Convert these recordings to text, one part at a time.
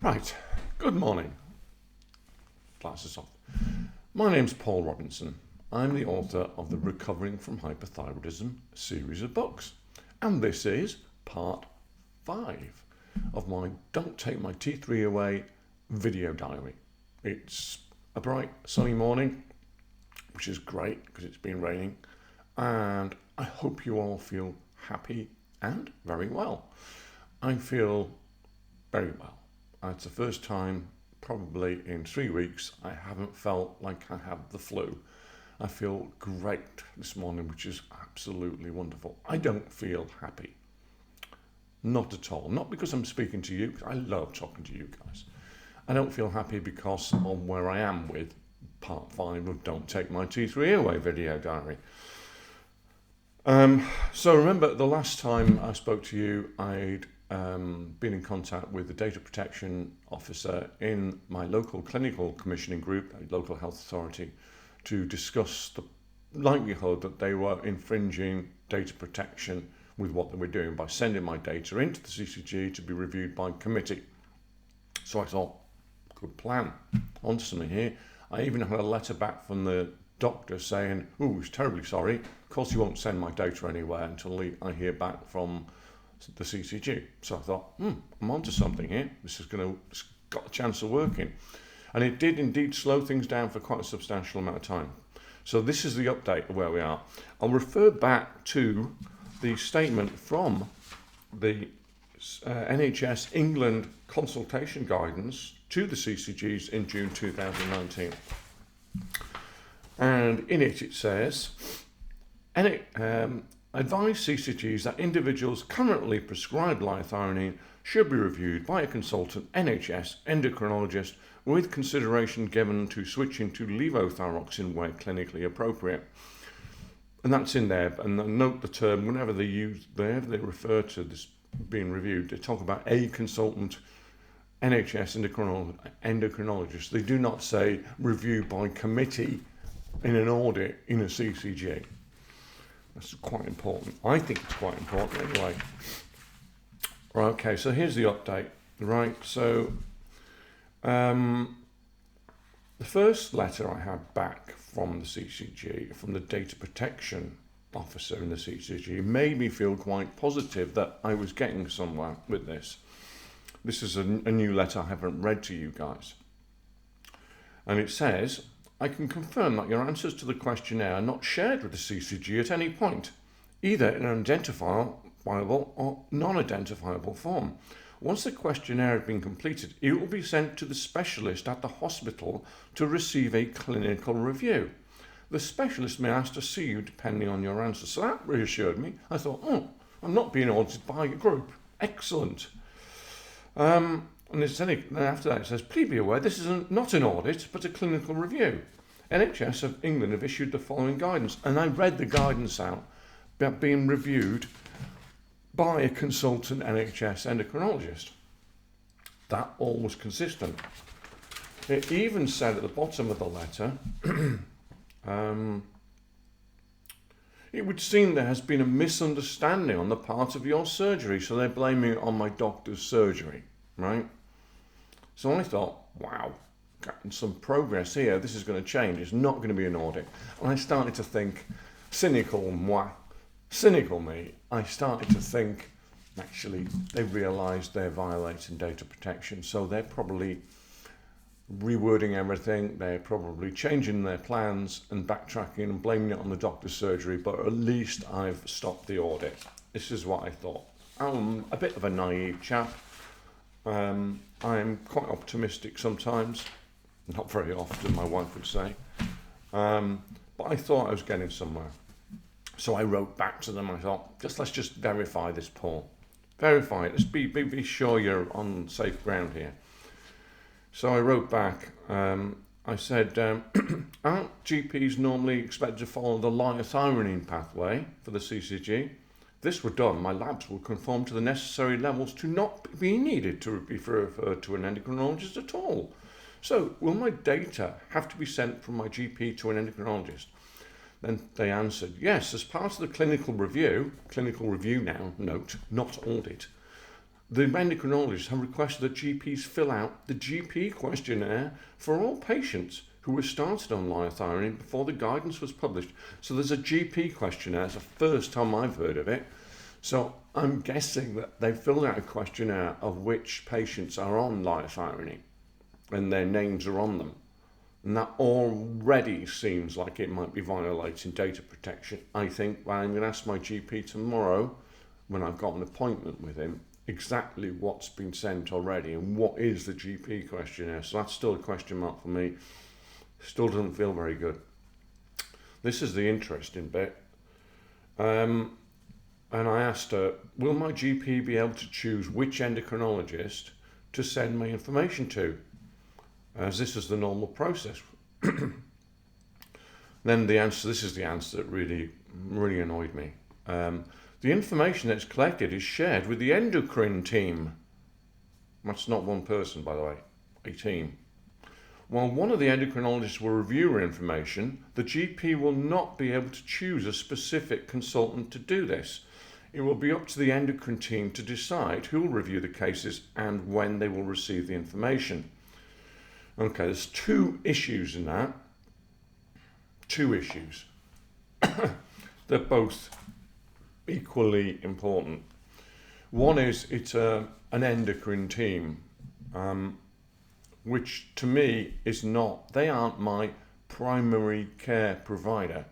Right, good morning. Glasses off. My name's Paul Robinson. I'm the author of the Recovering from Hyperthyroidism series of books. And this is part 5 of my Don't Take My T3 Away video diary. It's a bright sunny morning, which is great because it's been raining. And I hope you all feel happy and very well. I feel very well. It's the first time probably in 3 weeks I haven't felt like I have the flu. I feel great this morning, which is absolutely wonderful. I don't feel happy. Not at all. Not because I'm speaking to you, because I love talking to you guys. I don't feel happy because of where I am with part 5 of Don't Take My T3 Away video diary. So remember the last time I spoke to you, I'd been in contact with the data protection officer in my local clinical commissioning group, a local health authority, to discuss the likelihood that they were infringing data protection with what they were doing by sending my data into the CCG to be reviewed by committee. So I thought, good plan, on to something here. I even had a letter back from the doctor saying, oh, he's terribly sorry, of course he won't send my data anywhere until I hear back from the CCG. So I thought, I'm onto something here. It's got a chance of working. And it did indeed slow things down for quite a substantial amount of time. So this is the update of where we are. I'll refer back to the statement from the NHS England consultation guidance to the CCGs in June 2019. And in it says, advise CCGs that individuals currently prescribed liothyronine should be reviewed by a consultant NHS endocrinologist with consideration given to switching to levothyroxine where clinically appropriate. And that's in there. And note the term, whenever they refer to this being reviewed, they talk about a consultant NHS endocrinologist. They do not say reviewed by committee in an audit in a CCG. That's quite important. I think it's quite important anyway. Right, okay, so here's the update. Right, so the first letter I had back from the CCG, from the data protection officer in the CCG, made me feel quite positive that I was getting somewhere with this. This is a new letter I haven't read to you guys. And it says, I can confirm that your answers to the questionnaire are not shared with the CCG at any point, either in an identifiable or non-identifiable form. Once the questionnaire has been completed, it will be sent to the specialist at the hospital to receive a clinical review. The specialist may ask to see you depending on your answers. So that reassured me. I thought, I'm not being audited by a group. Excellent. And after that it says, please be aware this is not an audit, but a clinical review. NHS of England have issued the following guidance, and I read the guidance out about being reviewed by a consultant NHS endocrinologist. That all was consistent. It even said at the bottom of the letter, it would seem there has been a misunderstanding on the part of your surgery, so they're blaming it on my doctor's surgery, right? So I thought, wow, getting some progress here, this is going to change, it's not going to be an audit. And I started to think, cynical me, I started to think, actually, they realised they're violating data protection, so they're probably rewording everything, they're probably changing their plans and backtracking and blaming it on the doctor's surgery, but at least I've stopped the audit. This is what I thought. I'm a bit of a naive chap. I'm quite optimistic sometimes, not very often, my wife would say, but I thought I was getting somewhere. So I wrote back to them. I thought, let's just verify this, Paul. Verify it. Let's be sure you're on safe ground here. So I wrote back. I said, aren't GPs normally expected to follow the liothyronine pathway for the CCG? If this were done, my labs will conform to the necessary levels to not be needed to be referred to an endocrinologist at all. So will my data have to be sent from my GP to an endocrinologist? Then they answered, yes, as part of the clinical review now, note, not audit, the endocrinologists have requested that GPs fill out the GP questionnaire for all patients who were started on liothyronine before the guidance was published. So there's a GP questionnaire. It's the first time I've heard of it. So I'm guessing that they've filled out a questionnaire of which patients are on liothyronine and their names are on them. And that already seems like it might be violating data protection. I think I'm going to ask my GP tomorrow, when I've got an appointment with him, exactly what's been sent already and what is the GP questionnaire. So that's still a question mark for me. Still doesn't feel very good. This is the interesting bit. And I asked her, will my GP be able to choose which endocrinologist to send my information to? As this is the normal process. Then the answer, this is the answer that really annoyed me. The information that's collected is shared with the endocrine team. That's not one person, by the way, a team. While one of the endocrinologists will review your information, the GP will not be able to choose a specific consultant to do this. It will be up to the endocrine team to decide who will review the cases and when they will receive the information. Okay, there's two issues in that. Two issues. They're both equally important. One is it's an endocrine team, which to me is not, they aren't my primary care provider,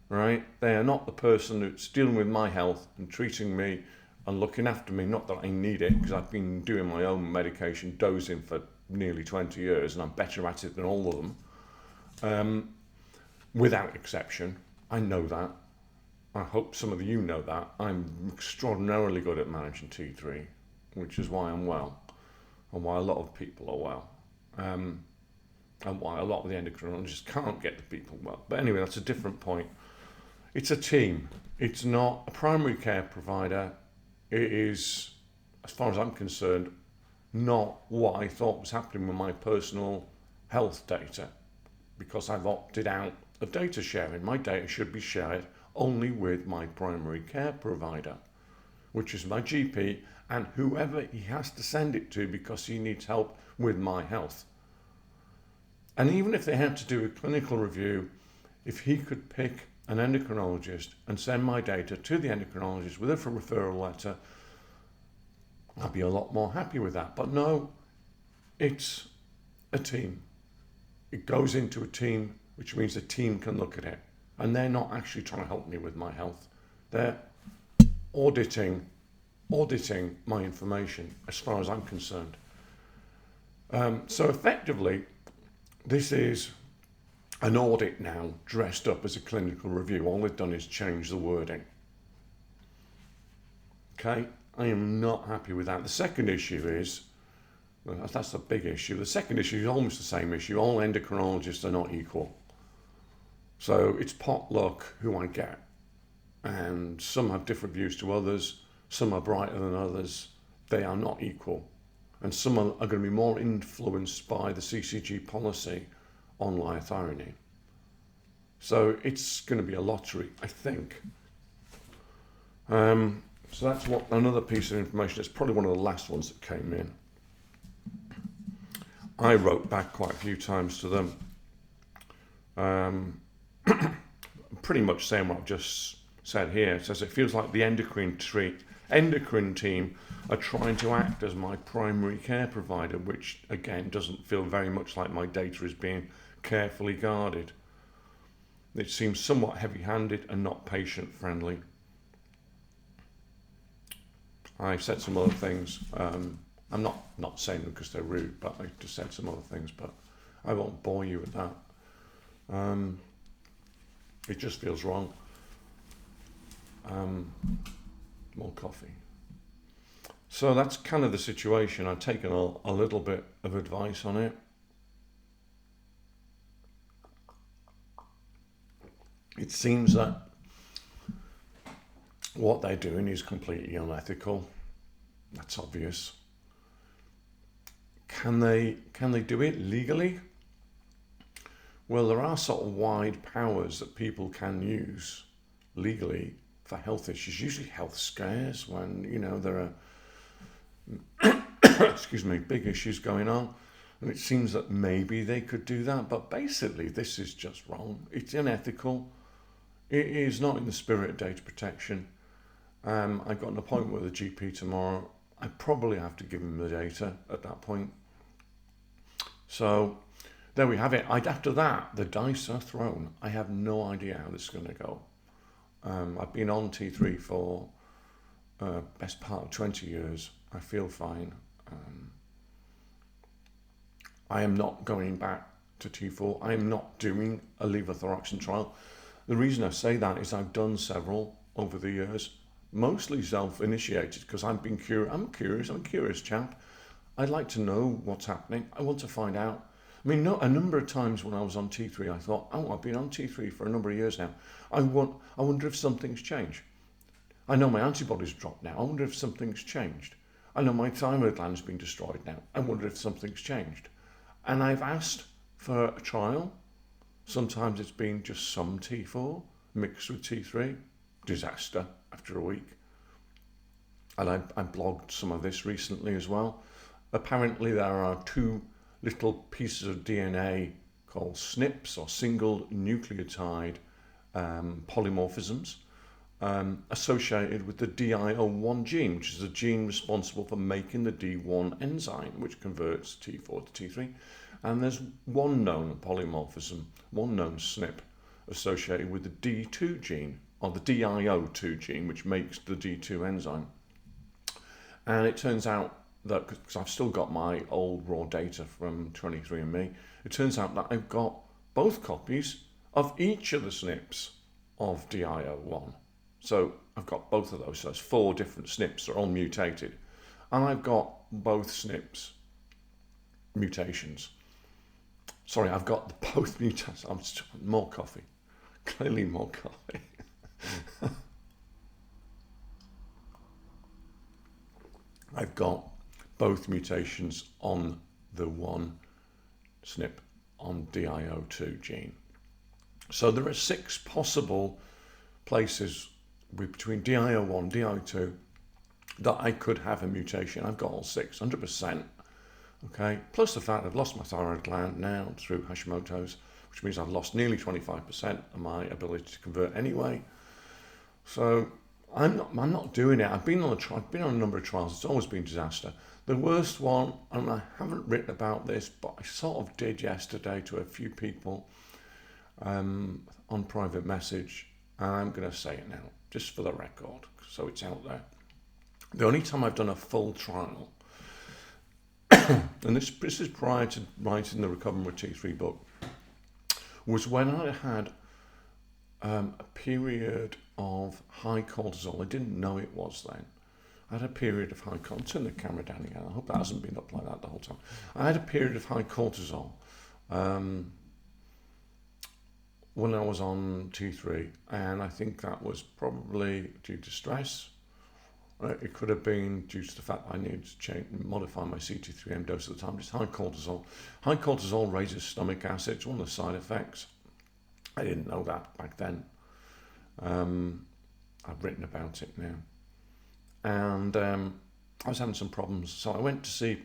right? They are not the person that's dealing with my health and treating me and looking after me. Not that I need it, because I've been doing my own medication dosing for nearly 20 years and I'm better at it than all of them, without exception. I know that. I hope some of you know that. I'm extraordinarily good at managing T3, which is why I'm well, and why a lot of people are well, and why a lot of the endocrinologists can't get the people well. But anyway, that's a different point. It's a team. It's not a primary care provider. It is, as far as I'm concerned, not what I thought was happening with my personal health data, because I've opted out of data sharing. My data should be shared only with my primary care provider, which is my GP and whoever he has to send it to because he needs help with my health. And even if they had to do a clinical review, if he could pick an endocrinologist and send my data to the endocrinologist with a referral letter, I'd be a lot more happy with that. But no, it's a team. It goes into a team, which means the team can look at it. And they're not actually trying to help me with my health. They're auditing my information as far as I'm concerned. So effectively, this is an audit now dressed up as a clinical review. All they've done is change the wording. Okay, I am not happy with that. The second issue is, well, that's a big issue. The second issue is almost the same issue. All endocrinologists are not equal. So it's potluck who I get. And some have different views to others. Some are brighter than others. They are not equal. And some are going to be more influenced by the CCG policy on liothyronine. So it's going to be a lottery, I think. So that's another piece of information. It's probably one of the last ones that came in. I wrote back quite a few times to them. Pretty much saying what I've just said here. It says it feels like the endocrine team are trying to act as my primary care provider, which again doesn't feel very much like my data is being carefully guarded. It seems somewhat heavy-handed and not patient-friendly. I've said some other things. I'm not saying them because they're rude, but I just said some other things, but I won't bore you with that. It just feels wrong. More coffee. So that's kind of the situation. I've taken a little bit of advice on it. It seems that what they're doing is completely unethical. That's obvious. Can they do it legally? Well, there are sort of wide powers that people can use legally for health issues, usually health scares, when, you know, there are excuse me, big issues going on. And it seems that maybe they could do that, but basically this is just wrong. It's unethical. It is not in the spirit of data protection. I've got an appointment with a GP tomorrow. I probably have to give him the data at that point. So there we have it. After that, the dice are thrown. I have no idea how this is going to go. I've been on T3 for best part of 20 years. I feel fine. I am not going back to T4. I am not doing a levothyroxine trial. The reason I say that is I've done several over the years, mostly self-initiated, because I'm a curious chap. I'd like to know what's happening. I want to find out. I mean, a number of times when I was on T3, I thought, oh, I've been on T3 for a number of years now. I wonder if something's changed. I know my antibodies dropped now. I wonder if something's changed. I know my thyroid gland's been destroyed now. I wonder if something's changed. And I've asked for a trial. Sometimes it's been just some T4 mixed with T3. Disaster after a week. And I blogged some of this recently as well. Apparently there are two little pieces of DNA called SNPs, or single nucleotide polymorphisms, associated with the DIO1 gene, which is a gene responsible for making the D1 enzyme, which converts T4 to T3. And there's one known polymorphism, one known SNP, associated with the D2 gene, or the DIO2 gene, which makes the D2 enzyme. And it turns out that, because I've still got my old raw data from 23andMe, it turns out that I've got both copies of each of the SNPs of DIO1. So I've got both of those. So there's 4 different SNPs that are all mutated. And I've got both SNPs mutations. Sorry, I've got both mutations. More coffee. Clearly more coffee. I've got both mutations on the one SNP on DIO2 gene. So there are 6 possible places between DIO1, DIO2 that I could have a mutation. I've got all 6, 100%. Okay, plus the fact I've lost my thyroid gland now through Hashimoto's, which means I've lost nearly 25% of my ability to convert anyway. So I'm not doing it. I've been on a number of trials. It's always been disaster. The worst one, and I haven't written about this, but I sort of did yesterday to a few people on private message, and I'm going to say it now, just for the record, so it's out there. The only time I've done a full trial, and this is prior to writing the Recovering with T3 book, was when I had a period of high cortisol. I didn't know it was then. I had a period of high cortisol. Turn the camera down again. I hope that hasn't been up like that the whole time. I had a period of high cortisol when I was on T3, and I think that was probably due to stress. It could have been due to the fact I needed to modify my CT3M dose at the time. It's high cortisol. High cortisol raises stomach acid. It's one of the side effects. I didn't know that back then. I've written about it now. And I was having some problems. So I went to see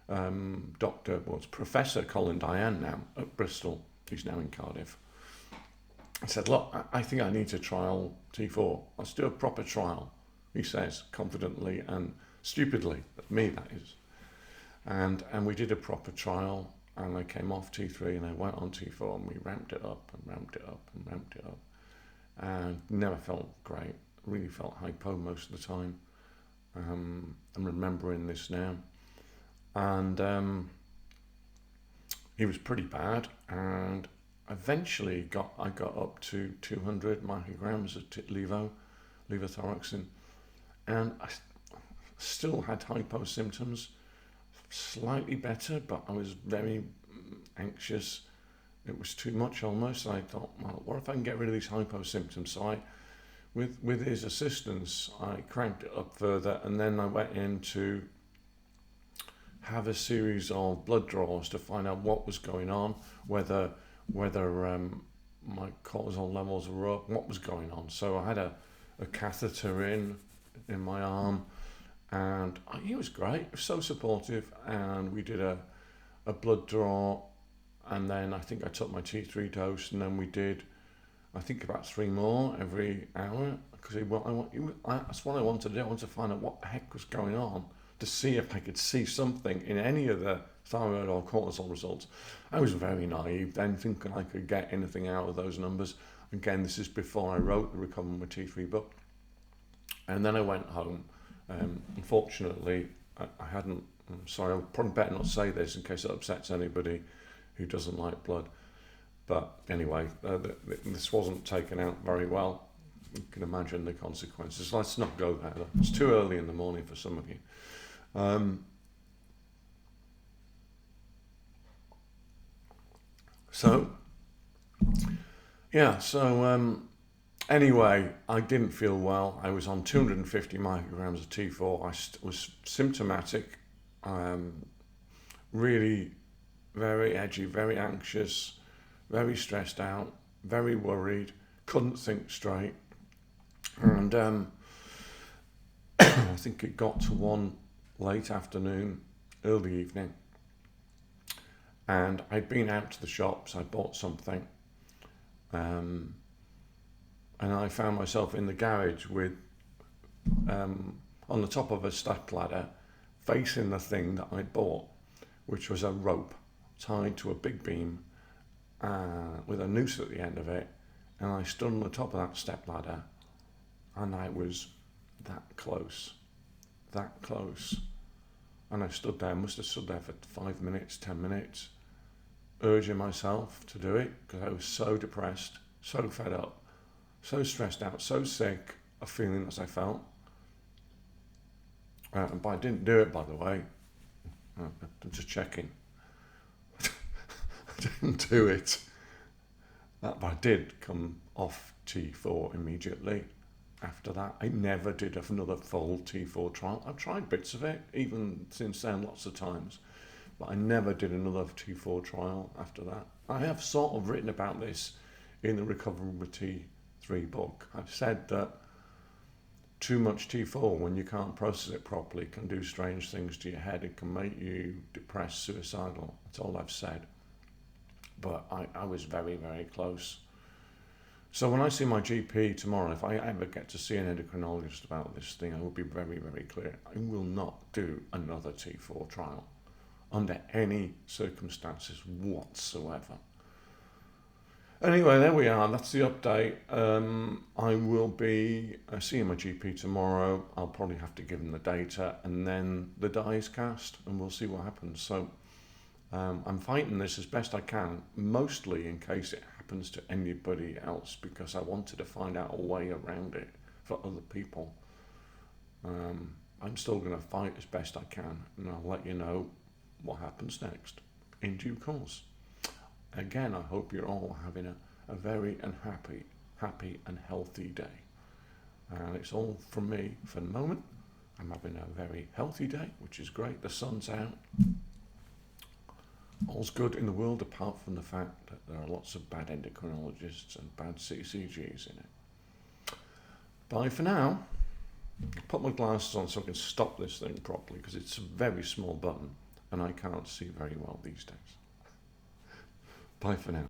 it's Professor Colin Diane now at Bristol. He's now in Cardiff. I said, look, I think I need to trial T4. Let's do a proper trial, he says, confidently and stupidly. Me, that is. And we did a proper trial, and I came off T3 and I went on T4, and we ramped it up and ramped it up and ramped it up. And never felt great. Really felt hypo most of the time. I'm remembering this now. And he was pretty bad, and eventually I got up to 200 micrograms of levothyroxine, and I still had hypo symptoms, slightly better, but I was very anxious. It was too much almost. I thought, well, what if I can get rid of these hypo symptoms? So with his assistance, I cranked it up further, and then I went in to have a series of blood draws to find out what was going on, whether my cortisol levels were up, what was going on. So I had a catheter in my arm, And he was great, so supportive, and we did a blood draw, and then I think I took my T3 dose, and then we did, I think, about 3 more every hour, because that's what I wanted to do. I wanted to find out what the heck was going on, to see if I could see something in any of the thyroid or cortisol results. I was very naive then, thinking I could get anything out of those numbers. Again, this is before I wrote the Recovering with T3 book. And then I went home. Unfortunately, I hadn't, sorry, I'll probably better not say this in case it upsets anybody who doesn't like blood. But anyway, this wasn't taken out very well. You can imagine the consequences. Let's not go there. It's too early in the morning for some of you. Anyway, I didn't feel well. I was on 250 micrograms of T4. I was symptomatic, really very edgy, very anxious, very stressed out, very worried, couldn't think straight. And I think it got to 1 late afternoon, early evening. And I'd been out to the shops, I bought something. And I found myself in the garage with, on the top of a step ladder, facing the thing that I'd bought, which was a rope tied to a big beam with a noose at the end of it. And I stood on the top of that step ladder, and I was that close. And I stood there, must have stood there for 5 minutes, 10 minutes, urging myself to do it, because I was so depressed, so fed up, so stressed out, so sick of feeling as I felt. But I didn't do it, by the way. I'm just checking. I didn't do it. But I did come off T4 immediately after that. I never did another full T4 trial. I've tried bits of it, even since then, lots of times. But I never did another T4 trial after that. I have sort of written about this in the Recovering with T3 book. I've said that too much T4, when you can't process it properly, can do strange things to your head. It can make you depressed, suicidal. That's all I've said. But I was very, very close. So when I see my GP tomorrow, if I ever get to see an endocrinologist about this thing, I will be very, very clear. I will not do another T4 trial under any circumstances whatsoever. Anyway, there we are. That's the update. I will be seeing my GP tomorrow. I'll probably have to give him the data, and then the die is cast, and we'll see what happens. So I'm fighting this as best I can, mostly in case it happens to anybody else, because I wanted to find out a way around it for other people. I'm still going to fight as best I can, and I'll let you know what happens next in due course. Again, I hope you're all having a very happy and healthy day. And it's all from me for the moment. I'm having a very healthy day, which is great. The sun's out. All's good in the world, apart from the fact that there are lots of bad endocrinologists and bad CCGs in it. Bye for now. I'll put my glasses on so I can stop this thing properly, because it's a very small button and I can't see very well these days. Bye for now.